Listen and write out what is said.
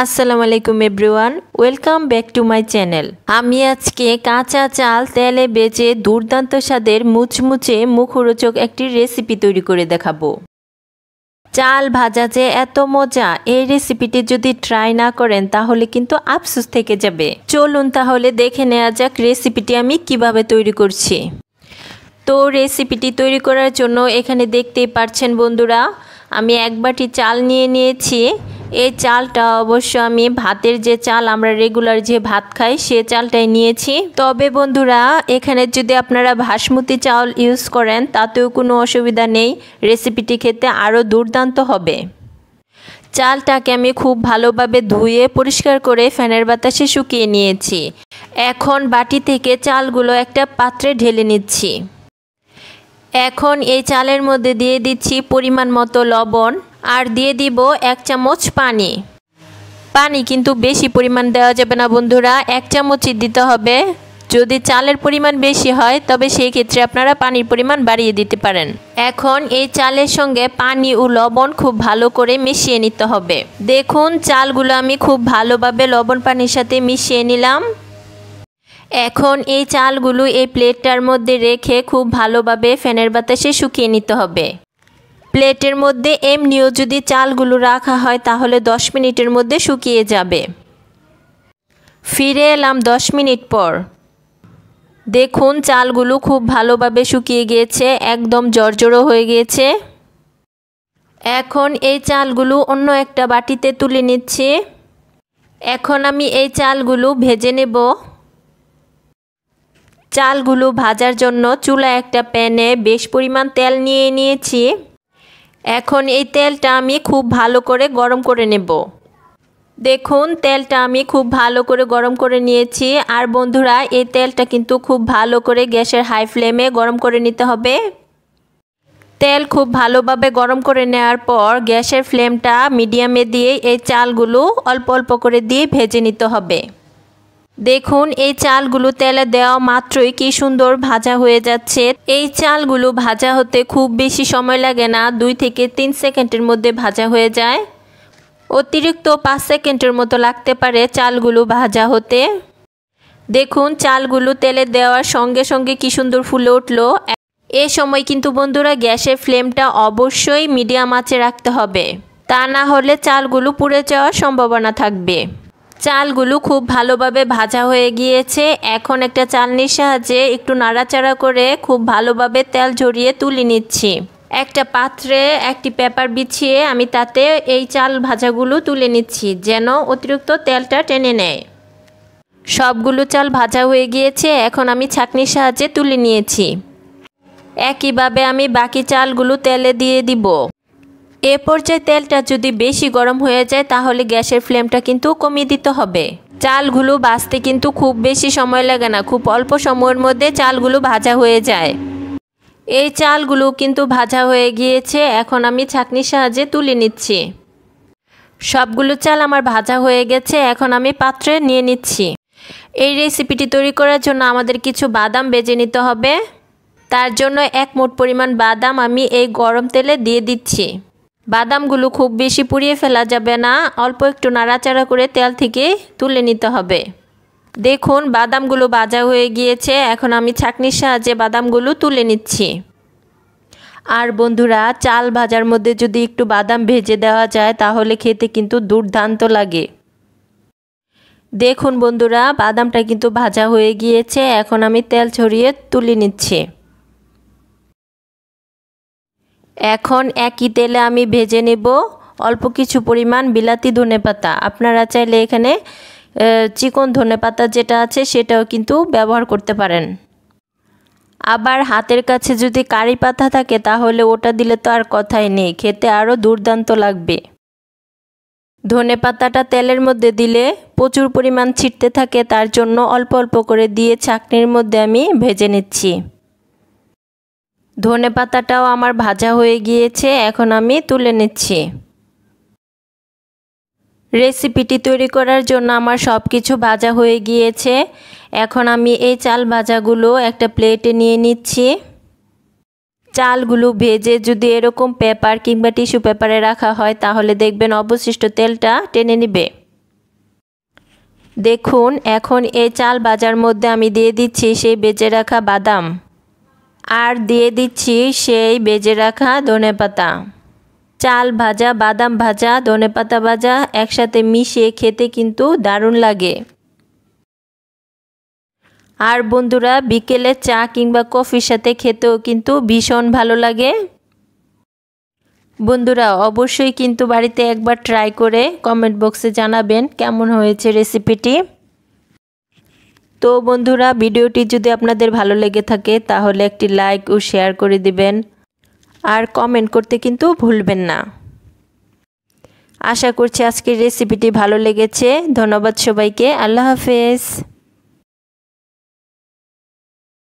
আসসালামু আলাইকুম everyone, welcome back to my channel. আমি আজকে কাঁচা চাল তেলে ভেজে দুর্দান্ত স্বাদের মুচমুচে মুখরোচক একটি রেসিপি তৈরি করে দেখাবো। চাল ভাজা যে এত মজা, এই রেসিপিটি যদি ট্রাই না করেন তাহলে কিন্তু আফসোস থেকে যাবে। চলুন তাহলে দেখে নেওয়া যাক রেসিপিটি আমি কিভাবে তৈরি করছি। তো রেসিপিটি তৈরি করার জন্য এখানে দেখতেই পাচ্ছেন বন্ধুরা, আমি এক বাটি চাল নিয়ে নিয়েছি। এই চালটা অবশ্য আমি ভাতের যে চাল আমরা রেগুলার যে ভাত খাই সে চালটাই নিয়েছি। তবে বন্ধুরা, এখানে যদি আপনারা বাসমতি চাল ইউজ করেন তাতেও কোনো অসুবিধা নেই, রেসিপিটি খেতে আরও দুর্দান্ত হবে। চালটাকে আমি খুব ভালোভাবে ধুয়ে পরিষ্কার করে ফ্যানের বাতাসে শুকিয়ে নিয়েছি। এখন বাটি থেকে চালগুলো একটা পাত্রে ঢেলে নিচ্ছি। এখন এই চালের মধ্যে দিয়ে দিচ্ছি পরিমাণ মতো লবণ আর দিয়ে দিব 1 চামচ পানি। পানি কিন্তু বেশি পরিমাণ দেওয়া যাবে না বন্ধুরা, 1 চামচই দিতে হবে। যদি চালের পরিমাণ বেশি হয় তবে সেই ক্ষেত্রে আপনারা পানির পরিমাণ বাড়িয়ে দিতে পারেন। এখন এই চালের সঙ্গে পানি ও লবণ খুব ভালো করে মিশিয়ে নিতে হবে। দেখুন চালগুলো আমি খুব ভালোভাবে লবণ পানির সাথে মিশিয়ে নিলাম। এখন এই চালগুলো এই প্লেটটার মধ্যে রেখে খুব ভালোভাবে ফ্যানের বাতাসে শুকিয়ে নিতে হবে। প্লেটের মধ্যে এমনিও যদি চালগুলো রাখা হয় তাহলে 10 মিনিটের মধ্যে শুকিয়ে যাবে। ফিরে এলাম 10 মিনিট পর। দেখুন চালগুলো খুব ভালোভাবে শুকিয়ে গিয়েছে, একদম জর্জরো হয়ে গিয়েছে। এখন এই চালগুলো অন্য একটা বাটিতে তুলে নিচ্ছি। এখন আমি এই চালগুলো ভেজে নেব। চালগুলো ভাজার জন্য চুলায় একটা প্যানে বেশ পরিমাণ তেল নিয়ে নিয়েছি। এখন এই তেলটা আমি খুব ভালো করে গরম করে নেব। দেখুন তেলটা আমি খুব ভালো করে গরম করে নিয়েছি। আর বন্ধুরা, এই তেলটা কিন্তু খুব ভালো করে গ্যাসের হাই ফ্লেমে গরম করে নিতে হবে। তেল খুব ভালোভাবে গরম করে নেওয়ার পর গ্যাসের ফ্লেমটা মিডিয়ামে দিয়ে এই চালগুলো অল্প অল্প করে দিয়ে ভেজে নিতে হবে। দেখুন এই চালগুলো তেলে দেওয়া মাত্রই কি সুন্দর ভাজা হয়ে যাচ্ছে। এই চালগুলো ভাজা হতে খুব বেশি সময় লাগে না, 2 থেকে 3 সেকেন্ডের মধ্যে ভাজা হয়ে যায়। অতিরিক্ত 5 সেকেন্ডের মতো লাগতে পারে চালগুলো ভাজা হতে। দেখুন চালগুলো তেলে দেওয়ার সঙ্গে সঙ্গে কি সুন্দর ফুলে উঠলো। এ সময় কিন্তু বন্ধুরা গ্যাসের ফ্লেমটা অবশ্যই মিডিয়াম আঁচে রাখতে হবে, তা না হলে চালগুলো পুড়ে যাওয়ার সম্ভাবনা থাকবে। চালগুলো খুব ভালোভাবে ভাজা হয়ে গিয়েছে। এখন একটা চালনির সাহায্যে একটু নাড়াচাড়া করে খুব ভালোভাবে তেল ঝরিয়ে তুলে নিচ্ছি। একটা পাত্রে একটি পেপার বিছিয়ে আমি তাতে এই চাল ভাজাগুলো তুলে নিচ্ছি যেন অতিরিক্ত তেলটা টেনে নেয়। সবগুলো চাল ভাজা হয়ে গিয়েছে, এখন আমি ছাঁকনির সাহায্যে তুলে নিয়েছি। একইভাবে আমি বাকি চালগুলো তেলে দিয়ে দিব। এ পর্যায়ে তেলটা যদি বেশি গরম হয়ে যায় তাহলে গ্যাসের ফ্লেমটা কিন্তু কমিয়ে দিতে হবে। চালগুলো ভাজতে কিন্তু খুব বেশি সময় লাগে না, খুব অল্প সময়ের মধ্যে চালগুলো ভাজা হয়ে যায়। এই চালগুলো কিন্তু ভাজা হয়ে গিয়েছে, এখন আমি ছাঁকনির সাহায্যে তুলে নিচ্ছি। সবগুলো চাল আমার ভাজা হয়ে গেছে, এখন আমি পাত্রে নিয়ে নিচ্ছি। এই রেসিপিটি তৈরি করার জন্য আমাদের কিছু বাদাম ভেজে নিতে হবে। তার জন্য 1 মুঠ পরিমাণ বাদাম আমি এই গরম তেলে দিয়ে দিচ্ছি। বাদামগুলো খুব বেশি পুড়িয়ে ফেলা যাবে না, অল্প একটু নাড়াচাড়া করে তেল থেকে তুলে নিতে হবে। দেখুন বাদামগুলো ভাজা হয়ে গিয়েছে, এখন আমি ছাঁকনির সাহায্যে বাদামগুলো তুলে নিচ্ছি। আর বন্ধুরা, চাল ভাজার মধ্যে যদি একটু বাদাম ভেজে দেওয়া যায় তাহলে খেতে কিন্তু দুর্দান্ত লাগে। দেখুন বন্ধুরা, বাদামটা কিন্তু ভাজা হয়ে গিয়েছে, এখন আমি তেল ছড়িয়ে তুলে নিচ্ছি। এখন একই তেলে আমি ভেজে নেব অল্প কিছু পরিমাণ বিলাতি ধনেপাতা। আপনারা চাইলে এখানে চিকন ধনেপাতা যেটা আছে সেটাও কিন্তু ব্যবহার করতে পারেন। আবার হাতের কাছে যদি কারি পাতা থাকে তাহলে ওটা দিলে তো আর কথাই নেই, খেতে আরও দুর্দান্ত লাগবে। ধনেপাতাটা তেলের মধ্যে দিলে প্রচুর পরিমাণ ছিটতে থাকে, তার জন্য অল্প অল্প করে দিয়ে ছাঁকনির মধ্যে আমি ভেজে নিচ্ছি। ধনেপাতাটাও আমার ভাজা হয়ে গিয়েছে, এখন আমি তুলে নিচ্ছি। রেসিপিটি তৈরি করার জন্য আমার সব কিছু ভাজা হয়ে গিয়েছে। এখন আমি এই চাল ভাজাগুলো একটা প্লেটে নিয়ে নিচ্ছি। চালগুলো ভেজে যদি এরকম পেপার কিংবা টিস্যু পেপারে রাখা হয় তাহলে দেখবেন অবশিষ্ট তেলটা টেনে নেবে। দেখুন এখন এই চাল ভাজার মধ্যে আমি দিয়ে দিচ্ছি সেই বেজে রাখা বাদাম আর দিয়ে দিচ্ছি সেই বেজে রাখা ধনেপাতা। চাল ভাজা, বাদাম ভাজা, ধনেপাতা ভাজা একসাথে মিশিয়ে খেতে কিন্তু দারুণ লাগে। আর বন্ধুরা বিকেলে চা কিংবা কফির সাথে খেতেও কিন্তু ভীষণ ভালো লাগে। বন্ধুরা অবশ্যই কিন্তু বাড়িতে একবার ট্রাই করে কমেন্ট বক্সে জানাবেন কেমন হয়েছে রেসিপিটি। তো বন্ধুরা ভিডিওটি যদি আপনাদের ভালো লেগে থাকে তাহলে একটি লাইক ও শেয়ার করে দিবেন আর কমেন্ট করতে কিন্তু ভুলবেন না। আশা করছি আজকের রেসিপিটি ভালো লেগেছে। ধন্যবাদ সবাইকে। আল্লাহ হাফেজ।